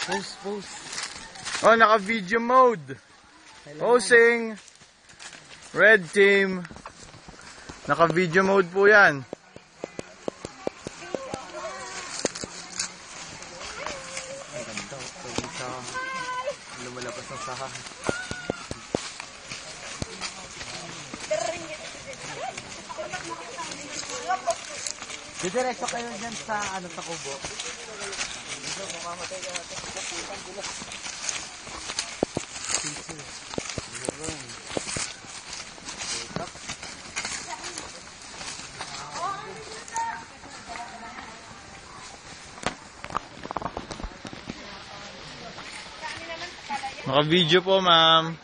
Post. Oh, naka-video mode. Posing. Red team. Naka-video mode po yan. Ay, ganda. Pwede sa lumalabas ng saha. Didiretso kayo dyan sa sa kubo. Dito, mamamatay ka natin. Naka-video po, ma'am.